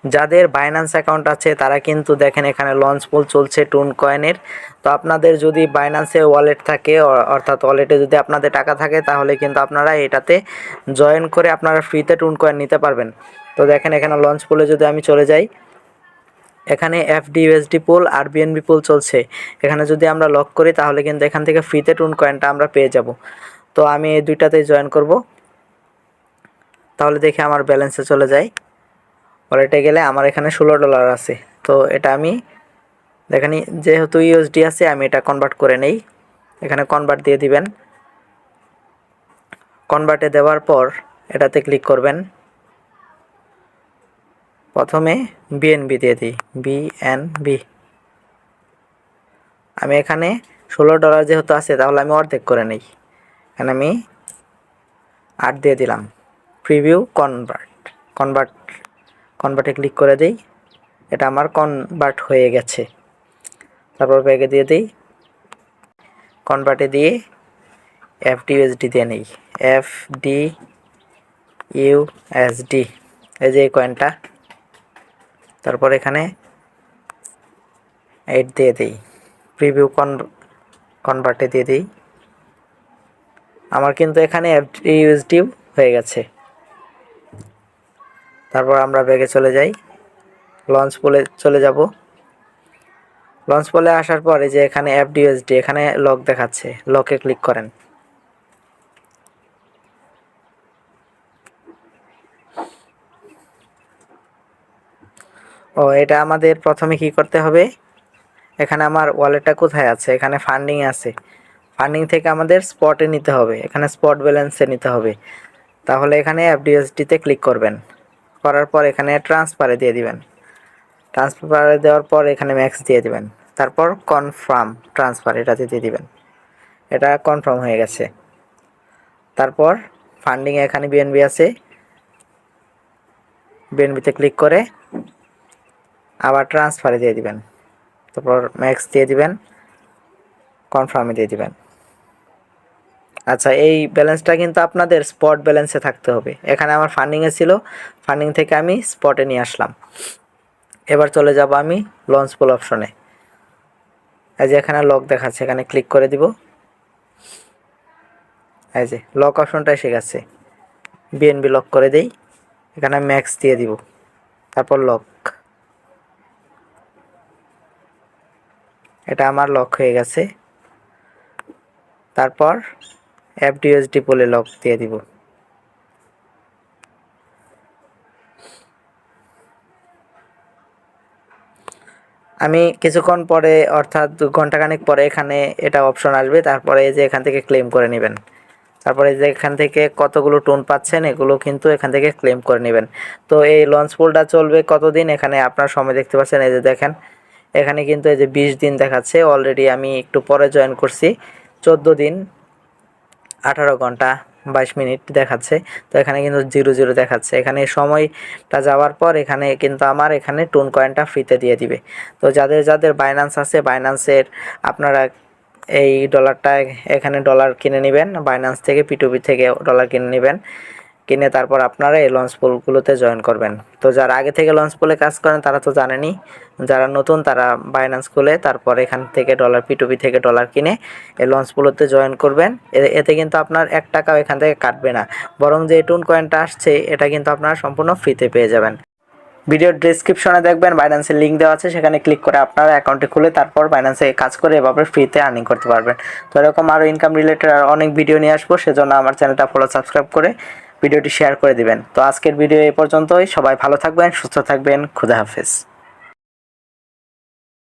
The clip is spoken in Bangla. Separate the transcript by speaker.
Speaker 1: যাদের বাইন্যান্স অ্যাকাউন্ট আছে তারা কিন্তু দেখেন এখানে লঞ্চ পুল চলছে টুন কয়েনের। তো আপনাদের যদি বাইন্যান্সে ওয়ালেট থাকে অর্থাৎ ওয়ালেটে যদি আপনাদের টাকা থাকে তাহলে কিন্তু আপনারা এটাতে জয়েন করে আপনারা ফ্রিতে টুন কয়েন নিতে পারবেন। তো দেখেন এখানে লঞ্চ পুলে যদি আমি চলে যাই, এখানে এফডি ইউএসডি পুল আর বিএনবি পুল চলছে। এখানে যদি আমরা লক করি তাহলে কিন্তু এখান থেকে ফ্রিতে টুন কয়েনটা আমরা পেয়ে যাব। তো আমি এই দুইটাতেই জয়েন করব। তাহলে দেখি আমার ব্যালেন্সে চলে যাই, ওয়ালেটে গেলে আমার এখানে $16 আছে। তো এটা আমি দেখেন যেহেতু ইউএসডি আছে আমি এটা কনভার্ট করে নেই। এখানে কনভার্ট দিয়ে দিবেন। কনভার্টে দেওয়ার পর এটাতে ক্লিক করবেন। প্রথমে বিএনবি দিয়ে দিই, বিএনবি। আমি এখানে $16 যেহেতু আছে তাহলে আমি অর্ধেক করে নেই। এখানে আমি 8 দিয়ে দিলাম। প্রিভিউ কনভার্টে ক্লিক করে দিই। এটা আমার কনভার্ট হয়ে গেছে। তারপর ব্যাগে দিয়ে দিই, কনভার্টে দিয়ে এফডি ইউএসডি দিয়ে নেই, এফডি ইউএসডি, এই যে এই কয়েনটা। তারপর এখানে 8 দিয়ে দিই, প্রিভিউ কনভার্টে দিয়ে দিই। আমার কিন্তু এখানে এফডি ইউএসডি হয়ে গেছে। তারপর আমরা ব্যাগে চলে যাই, লঞ্চ পুলে চলে যাব। লঞ্চ পুলে আসার পরে যে এখানে এফডি ইউএসডি, এখানে লক দেখাচ্ছে, লকে ক্লিক করেন। এটা আমাদের প্রথমে কি করতে হবে, এখানে আমার ওয়ালেটটা কোথায় আছে, এখানে ফান্ডিং আছে। ফান্ডিং থেকে আমাদের স্পটে নিতে হবে, এখানে স্পট ব্যালেন্সে নিতে হবে। তাহলে এখানে এফডিএসডিতে ক্লিক করবেন। করার পর এখানে ট্রান্সফারে দিয়ে দিবেন। ট্রান্সফারে দেওয়ার পর এখানে ম্যাক্স দিয়ে দিবেন। তারপর কনফার্ম ট্রান্সফার এটাতে দিয়ে দিবেন। এটা কনফার্ম হয়ে গেছে। তারপর ফান্ডিংয়ে এখানে বিএনবি আছে, বিএনবিতে ক্লিক করে আবার ট্রান্সফারে দিয়ে দিবেন। তারপর ম্যাক্স দিয়ে দিবেন, কনফার্মে দিয়ে দিবেন। আচ্ছা, এই ব্যালেন্সটা কিন্তু আপনাদের স্পট ব্যালেন্সে থাকতে হবে। এখানে আমার ফান্ডিংয়ে ছিল, ফান্ডিং থেকে আমি স্পটে নিয়ে আসলাম। এবার চলে যাব আমি লঞ্চ পুল অপশনে। এই যে এখানে লক দেখাচ্ছে, এখানে ক্লিক করে দিব। এই যে লক অপশনটা এসে গেছে, বিএনবি লক করে দেই। এখানে ম্যাক্স দিয়ে দিব, তারপর লক। এটা আমার লক হয়ে গেছে। তারপর এফডিএসডি পুলে লক দিয়ে দিব। আমি কিছুক্ষণ পরে অর্থাৎ ঘন্টাখানেক পরে এখানে এটা অপশন আসবে। তারপরে এই যে এখান থেকে ক্লেম করে নেবেন। তারপরে যে এখান থেকে কতগুলো টোন পাচ্ছেন এগুলো কিন্তু এখান থেকে ক্লেম করে নেবেন। তো এই লঞ্চ পুলটা চলবে কতদিন, এখানে আপনার সময় দেখতে পাচ্ছেন। এই যে দেখেন এখানে কিন্তু এই যে 20 দিন দেখাচ্ছে। অলরেডি আমি একটু পরে জয়েন করছি, 14 দিন 18 ঘন্টা 22 মিনিট দেখাচ্ছে। তো এখানে কিন্তু 00 দেখাচ্ছে। এখানে সময়টা যাওয়ার পর এখানে কিন্তু আমার এখানে টুন কয়েনটা ফ্রিতে দিয়ে দিবে। তো যাদের যাদের বাইন্যান্স আছে, বাইন্যান্সের আপনারা এই ডলারটা এখানে ডলার কিনে নেবেন, বাইন্যান্স থেকে পিটুপি থেকে ডলার কিনে নেবেন। কিনে তারপর আপনারা এই লঞ্চ পুলগুলোতে জয়েন করবেন। তো যারা আগে থেকে লঞ্চ পুলে কাজ করেন তারা তো জানেনই। যারা নতুন তারা বাইন্যান্স খুলে তারপর এখান থেকে ডলার পিটুপি থেকে ডলার কিনে এই লঞ্চ পুলতে জয়েন করবেন। এতে কিন্তু আপনার 1 টাকাও এখান থেকে কাটবে না, বরং যে টুন কয়েনটা আসছে এটা কিন্তু আপনারা সম্পূর্ণ ফ্রিতে পেয়ে যাবেন। ভিডিওর ডেসক্রিপশনে দেখবেন বাইন্যান্সের লিঙ্ক দেওয়া আছে, সেখানে ক্লিক করে আপনারা অ্যাকাউন্টে খুলে তারপর বাইন্যান্সে কাজ করে এভাবে ফ্রিতে আর্নিং করতে পারবেন। তো এরকম আরও ইনকাম রিলেটেড আর অনেক ভিডিও নিয়ে আসবো, সেজন্য আমার চ্যানেলটা সাবস্ক্রাইব করে ভিডিওটি শেয়ার করে দিবেন। তো আজকের ভিডিও এই পর্যন্তই। সবাই ভালো থাকবেন, সুস্থ থাকবেন। খুদা হাফেজ।